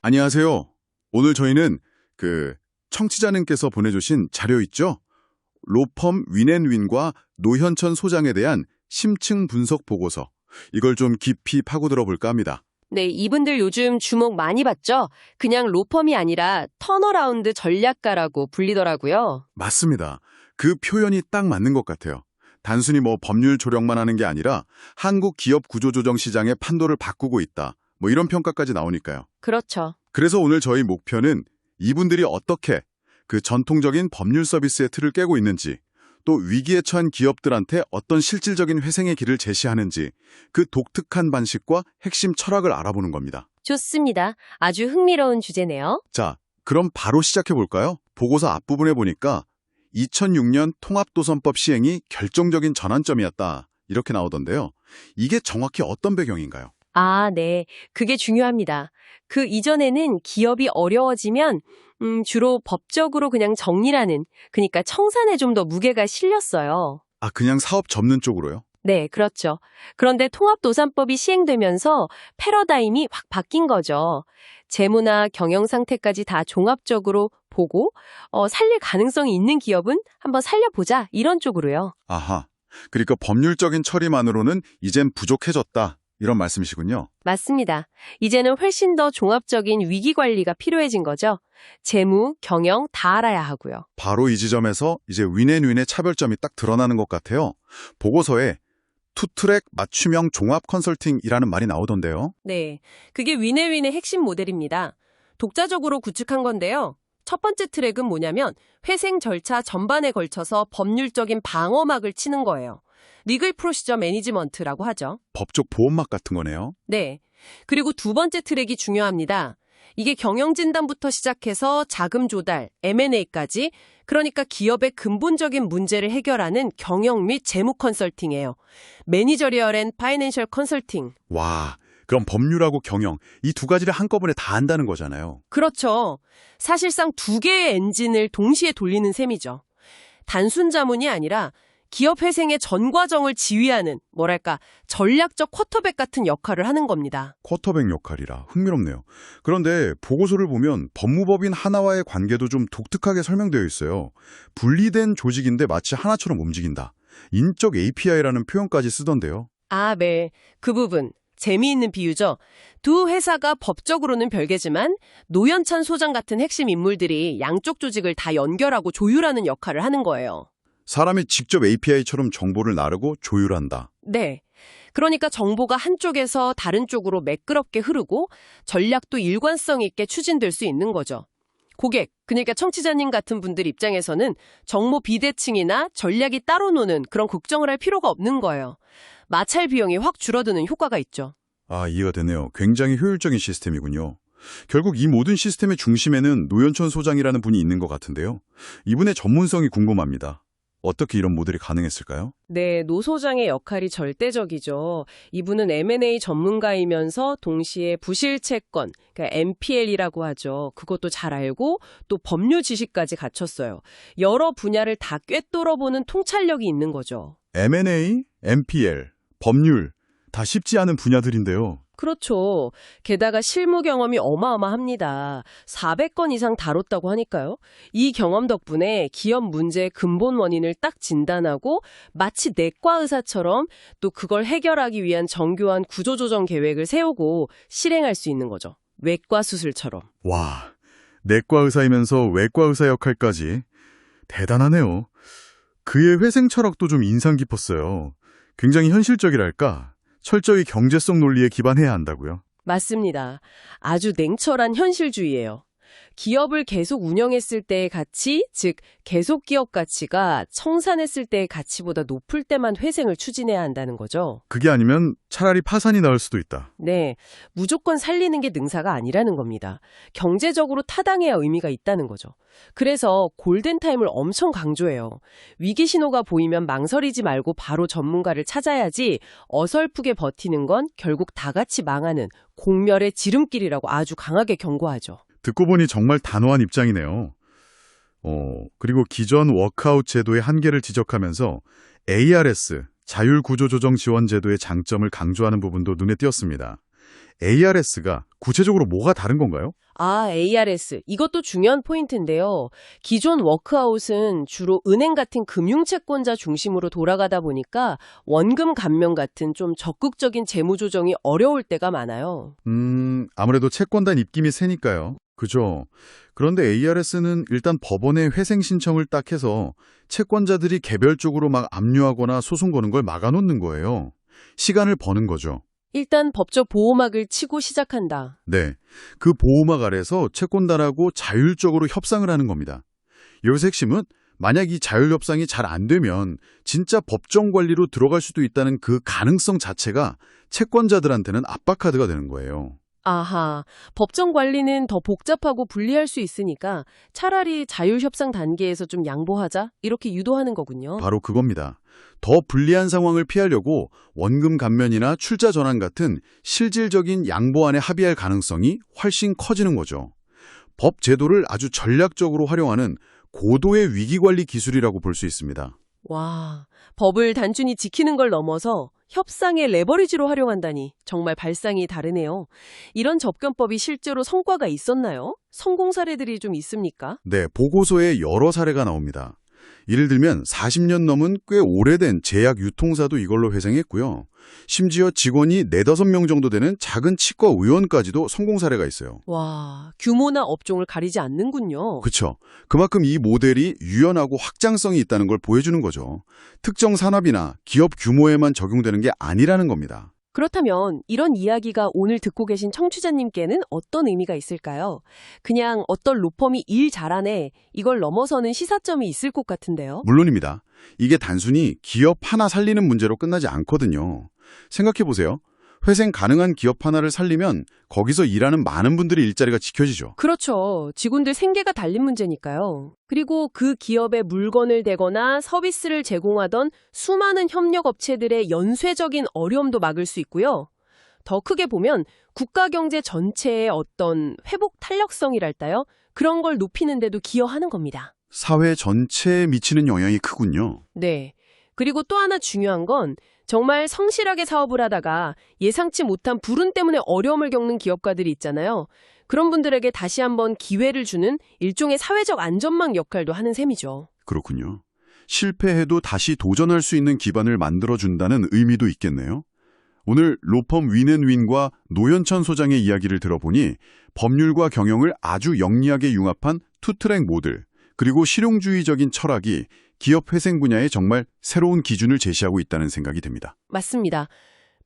안녕하세요. 오늘 저희는 청취자님께서 보내주신 자료 있죠? 로펌 윈앤윈과 노현천 소장에 대한 심층 분석 보고서. 이걸 좀 깊이 파고들어 볼까 합니다. 네, 이분들 요즘 주목 많이 받죠? 그냥 로펌이 아니라 턴어라운드 전략가라고 불리더라고요. 맞습니다. 그 표현이 딱 맞는 것 같아요. 단순히 법률 조력만 하는 게 아니라 한국 기업 구조조정 시장의 판도를 바꾸고 있다. 이런 평가까지 나오니까요. 그렇죠. 그래서 오늘 저희 목표는 이분들이 어떻게 그 전통적인 법률 서비스의 틀을 깨고 있는지, 또 위기에 처한 기업들한테 어떤 실질적인 회생의 길을 제시하는지 그 독특한 방식과 핵심 철학을 알아보는 겁니다. 좋습니다. 아주 흥미로운 주제네요. 자, 그럼 바로 시작해 볼까요? 보고서 앞부분에 보니까 2006년 통합도선법 시행이 결정적인 전환점이었다. 이렇게 나오던데요. 이게 정확히 어떤 배경인가요? 아, 네. 그게 중요합니다. 그 이전에는 기업이 어려워지면 주로 법적으로 그냥 정리라는, 그러니까 청산에 좀 더 무게가 실렸어요. 아, 그냥 사업 접는 쪽으로요? 네, 그렇죠. 그런데 통합도산법이 시행되면서 패러다임이 확 바뀐 거죠. 재무나 경영 상태까지 다 종합적으로 보고 살릴 가능성이 있는 기업은 한번 살려보자, 이런 쪽으로요. 아하, 그러니까 법률적인 처리만으로는 이젠 부족해졌다. 이런 말씀이시군요. 맞습니다. 이제는 훨씬 더 종합적인 위기 관리가 필요해진 거죠. 재무, 경영 다 알아야 하고요. 바로 이 지점에서 이제 윈앤윈의 차별점이 딱 드러나는 것 같아요. 보고서에 투트랙 맞춤형 종합 컨설팅이라는 말이 나오던데요. 네, 그게 윈앤윈의 핵심 모델입니다. 독자적으로 구축한 건데요. 첫 번째 트랙은 뭐냐면 회생 절차 전반에 걸쳐서 법률적인 방어막을 치는 거예요. 리글 프로시저 매니지먼트라고 하죠. 법적 보호막 같은 거네요. 네. 그리고 두 번째 트랙이 중요합니다. 이게 경영진단부터 시작해서 자금 조달, M&A까지, 그러니까 기업의 근본적인 문제를 해결하는 경영 및 재무 컨설팅이에요. 매니저리얼 앤 파이낸셜 컨설팅. 와, 그럼 법률하고 경영, 이 두 가지를 한꺼번에 다 한다는 거잖아요. 그렇죠. 사실상 두 개의 엔진을 동시에 돌리는 셈이죠. 단순 자문이 아니라 기업 회생의 전 과정을 지휘하는, 전략적 쿼터백 같은 역할을 하는 겁니다. 쿼터백 역할이라 흥미롭네요. 그런데 보고서를 보면 법무법인 하나와의 관계도 좀 독특하게 설명되어 있어요. 분리된 조직인데 마치 하나처럼 움직인다. 인적 API라는 표현까지 쓰던데요. 아, 네. 그 부분. 재미있는 비유죠. 두 회사가 법적으로는 별개지만 노현찬 소장 같은 핵심 인물들이 양쪽 조직을 다 연결하고 조율하는 역할을 하는 거예요. 사람이 직접 API처럼 정보를 나르고 조율한다. 네. 그러니까 정보가 한쪽에서 다른 쪽으로 매끄럽게 흐르고 전략도 일관성 있게 추진될 수 있는 거죠. 고객, 그러니까 청취자님 같은 분들 입장에서는 정보 비대칭이나 전략이 따로 노는 그런 걱정을 할 필요가 없는 거예요. 마찰 비용이 확 줄어드는 효과가 있죠. 아, 이해가 되네요. 굉장히 효율적인 시스템이군요. 결국 이 모든 시스템의 중심에는 노현천 소장이라는 분이 있는 것 같은데요. 이분의 전문성이 궁금합니다. 어떻게 이런 모델이 가능했을까요? 네, 노 소장의 역할이 절대적이죠. 이분은 M&A 전문가이면서 동시에 부실채권, 그러니까 NPL이라고 하죠. 그것도 잘 알고 또 법률 지식까지 갖췄어요. 여러 분야를 다 꿰뚫어보는 통찰력이 있는 거죠. M&A, NPL, 법률, 다 쉽지 않은 분야들인데요. 그렇죠. 게다가 실무 경험이 어마어마합니다. 400건 이상 다뤘다고 하니까요. 이 경험 덕분에 기업 문제의 근본 원인을 딱 진단하고 마치 내과 의사처럼 또 그걸 해결하기 위한 정교한 구조조정 계획을 세우고 실행할 수 있는 거죠. 외과 수술처럼. 와, 내과 의사이면서 외과 의사 역할까지 대단하네요. 그의 회생 철학도 좀 인상 깊었어요. 굉장히 현실적이랄까? 철저히 경제성 논리에 기반해야 한다고요? 맞습니다. 아주 냉철한 현실주의예요. 기업을 계속 운영했을 때의 가치, 즉 계속 기업 가치가 청산했을 때의 가치보다 높을 때만 회생을 추진해야 한다는 거죠. 그게 아니면 차라리 파산이 나을 수도 있다. 네, 무조건 살리는 게 능사가 아니라는 겁니다. 경제적으로 타당해야 의미가 있다는 거죠. 그래서 골든타임을 엄청 강조해요. 위기 신호가 보이면 망설이지 말고 바로 전문가를 찾아야지 어설프게 버티는 건 결국 다 같이 망하는 공멸의 지름길이라고 아주 강하게 경고하죠. 듣고 보니 정말 단호한 입장이네요. 그리고 기존 워크아웃 제도의 한계를 지적하면서 ARS, 자율구조조정 지원 제도의 장점을 강조하는 부분도 눈에 띄었습니다. ARS가 구체적으로 뭐가 다른 건가요? ARS. 이것도 중요한 포인트인데요. 기존 워크아웃은 주로 은행 같은 금융채권자 중심으로 돌아가다 보니까 원금 감면 같은 좀 적극적인 재무 조정이 어려울 때가 많아요. 아무래도 채권단 입김이 세니까요. 그죠. 그런데 ARS는 일단 법원에 회생 신청을 딱 해서 채권자들이 개별적으로 막 압류하거나 소송 거는 걸 막아놓는 거예요. 시간을 버는 거죠. 일단 법적 보호막을 치고 시작한다. 네, 그 보호막 아래서 채권단하고 자율적으로 협상을 하는 겁니다. 여기서 핵심은 만약 이 자율 협상이 잘 안 되면 진짜 법정 관리로 들어갈 수도 있다는 그 가능성 자체가 채권자들한테는 압박카드가 되는 거예요. 아하, 법정 관리는 더 복잡하고 불리할 수 있으니까 차라리 자율협상 단계에서 좀 양보하자 이렇게 유도하는 거군요. 바로 그겁니다. 더 불리한 상황을 피하려고 원금 감면이나 출자 전환 같은 실질적인 양보안에 합의할 가능성이 훨씬 커지는 거죠. 법 제도를 아주 전략적으로 활용하는 고도의 위기관리 기술이라고 볼 수 있습니다. 와, 법을 단순히 지키는 걸 넘어서 협상의 레버리지로 활용한다니 정말 발상이 다르네요. 이런 접근법이 실제로 성과가 있었나요? 성공 사례들이 좀 있습니까? 네, 보고서에 여러 사례가 나옵니다. 예를 들면 40년 넘은 꽤 오래된 제약 유통사도 이걸로 회생했고요. 심지어 직원이 4-5명 정도 되는 작은 치과 의원까지도 성공 사례가 있어요. 와, 규모나 업종을 가리지 않는군요. 그렇죠. 그만큼 이 모델이 유연하고 확장성이 있다는 걸 보여주는 거죠. 특정 산업이나 기업 규모에만 적용되는 게 아니라는 겁니다. 그렇다면 이런 이야기가 오늘 듣고 계신 청취자님께는 어떤 의미가 있을까요? 그냥 어떤 로펌이 일 잘하네, 이걸 넘어서는 시사점이 있을 것 같은데요. 물론입니다. 이게 단순히 기업 하나 살리는 문제로 끝나지 않거든요. 생각해보세요. 회생 가능한 기업 하나를 살리면 거기서 일하는 많은 분들의 일자리가 지켜지죠. 그렇죠. 직원들 생계가 달린 문제니까요. 그리고 그 기업에 물건을 대거나 서비스를 제공하던 수많은 협력업체들의 연쇄적인 어려움도 막을 수 있고요. 더 크게 보면 국가 경제 전체의 어떤 회복 탄력성이랄까요? 그런 걸 높이는 데도 기여하는 겁니다. 사회 전체에 미치는 영향이 크군요. 네. 그리고 또 하나 중요한 건 정말 성실하게 사업을 하다가 예상치 못한 불운 때문에 어려움을 겪는 기업가들이 있잖아요. 그런 분들에게 다시 한번 기회를 주는 일종의 사회적 안전망 역할도 하는 셈이죠. 그렇군요. 실패해도 다시 도전할 수 있는 기반을 만들어준다는 의미도 있겠네요. 오늘 로펌 윈앤윈과 노현천 소장의 이야기를 들어보니 법률과 경영을 아주 영리하게 융합한 투트랙 모델, 그리고 실용주의적인 철학이 기업 회생 분야에 정말 새로운 기준을 제시하고 있다는 생각이 듭니다. 맞습니다.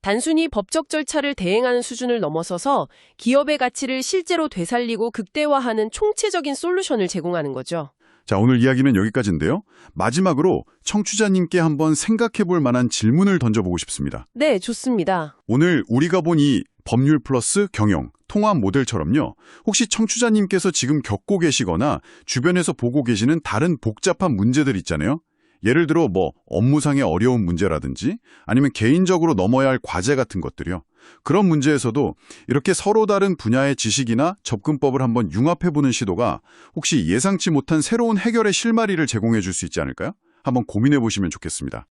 단순히 법적 절차를 대행하는 수준을 넘어서서 기업의 가치를 실제로 되살리고 극대화하는 총체적인 솔루션을 제공하는 거죠. 자, 오늘 이야기는 여기까지인데요. 마지막으로 청취자님께 한번 생각해 볼 만한 질문을 던져보고 싶습니다. 네, 좋습니다. 오늘 우리가 본 이 법률 플러스 경영, 통합 모델처럼요. 혹시 청취자님께서 지금 겪고 계시거나 주변에서 보고 계시는 다른 복잡한 문제들 있잖아요. 예를 들어 업무상의 어려운 문제라든지 아니면 개인적으로 넘어야 할 과제 같은 것들이요. 그런 문제에서도 이렇게 서로 다른 분야의 지식이나 접근법을 한번 융합해보는 시도가 혹시 예상치 못한 새로운 해결의 실마리를 제공해 줄 수 있지 않을까요? 한번 고민해 보시면 좋겠습니다.